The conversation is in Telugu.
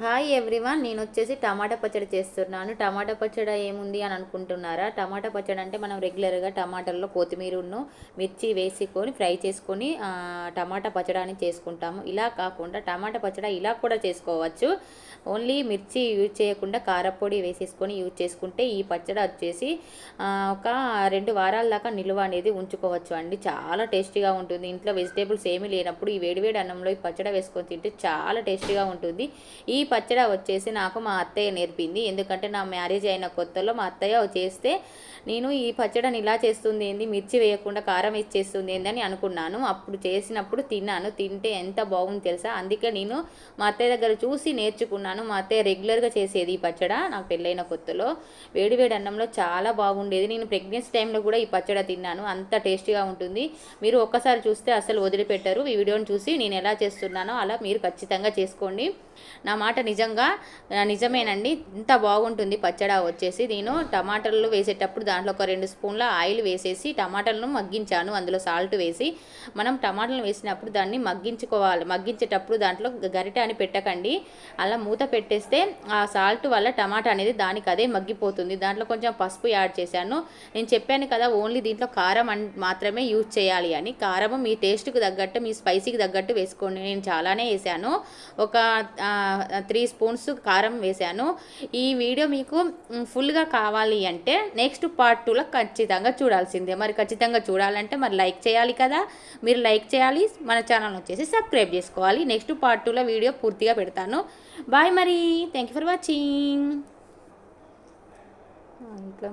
హాయ్ ఎవ్రీవన్, నేను వచ్చేసి టమాటా పచ్చడి చేస్తున్నాను. టమాటా పచ్చడి ఏముంది అని అనుకుంటున్నారా? టమాటా పచ్చడి అంటే మనం రెగ్యులర్గా టమాటాల్లో కొత్తిమీరను మిర్చి వేసుకొని ఫ్రై చేసుకొని టమాటా పచ్చడి అని చేసుకుంటాము. ఇలా కాకుండా టమాటా పచ్చడి ఇలా కూడా చేసుకోవచ్చు. ఓన్లీ మిర్చి యూజ్ చేయకుండా కారపొడి వేసేసుకొని యూజ్ చేసుకుంటే ఈ పచ్చడి వచ్చేసి ఒక 2 వారాల దాకా నిల్వ అనేది ఉంచుకోవచ్చు అండి. చాలా టేస్టీగా ఉంటుంది. ఇంట్లో వెజిటేబుల్స్ ఏమీ లేనప్పుడు ఈ వేడివేడి అన్నంలో ఈ పచ్చడి వేసుకొని తింటే చాలా టేస్టీగా ఉంటుంది. ఈ పచ్చడి వచ్చేసి నాకు మా అత్తయ్య నేర్పింది. ఎందుకంటే నా మ్యారేజ్ అయిన కొత్తలో మా అత్తయ్య చేస్తే నేను ఈ పచ్చడిని ఇలా చేస్తుంది ఏంది, మిర్చి వేయకుండా కారం వేసి చేస్తుంది ఏందని అనుకున్నాను. అప్పుడు చేసినప్పుడు తిన్నాను. తింటే ఎంత బాగుంది తెలుసా? అందుకే నేను మా అత్తయ్య దగ్గర చూసి నేర్చుకున్నాను. మా అత్తయ్య రెగ్యులర్గా చేసేది ఈ పచ్చడి నాకు పెళ్ళైన కొత్తలో. వేడివేడి అన్నంలో చాలా బాగుండేది. నేను ప్రెగ్నెన్సీ టైంలో కూడా ఈ పచ్చడి తిన్నాను. అంత టేస్టీగా ఉంటుంది. మీరు ఒక్కసారి చూస్తే అసలు వదిలిపెట్టరు. ఈ వీడియోని చూసి నేను ఎలా చేస్తున్నానో అలా మీరు ఖచ్చితంగా చేసుకోండి. నా మాట నిజమేనండి. ఇంత బాగుంటుంది పచ్చడి వచ్చేసి. నేను టమాటాలు వేసేటప్పుడు దాంట్లో ఒక 2 స్పూన్ల ఆయిల్ వేసేసి టమాటాలను మగ్గించాను. అందులో సాల్ట్ వేసి మనం టమాటాలు వేసినప్పుడు దాన్ని మగ్గించుకోవాలి. మగ్గించేటప్పుడు దాంట్లో గరిటె అని పెట్టకండి. అలా మూత పెట్టేస్తే ఆ సాల్ట్ వల్ల టమాటా అనేది దానికి అదే మగ్గిపోతుంది. దాంట్లో కొంచెం పసుపు యాడ్ చేశాను. నేను చెప్పాను కదా ఓన్లీ దీంట్లో కారం మాత్రమే యూజ్ చేయాలి అని. కారం మీ టేస్ట్కి తగ్గట్టు మీ స్పైసీకి తగ్గట్టు వేసుకోండి. నేను చాలానే వేసాను. ఒక 3 స్పూన్స్ కారం వేసాను. ఈ వీడియో మీకు ఫుల్గా కావాలి అంటే నెక్స్ట్ పార్ట్ 2లో ఖచ్చితంగా చూడాల్సిందే. మరి ఖచ్చితంగా చూడాలంటే మరి లైక్ చేయాలి కదా. మీరు లైక్ చేయాలి, మన ఛానల్ వచ్చేసి సబ్స్క్రైబ్ చేసుకోవాలి. నెక్స్ట్ పార్ట్ 2లో వీడియో పూర్తిగా పెడతాను. బాయ్ మరి. Thank you for watching. ఇంట్లో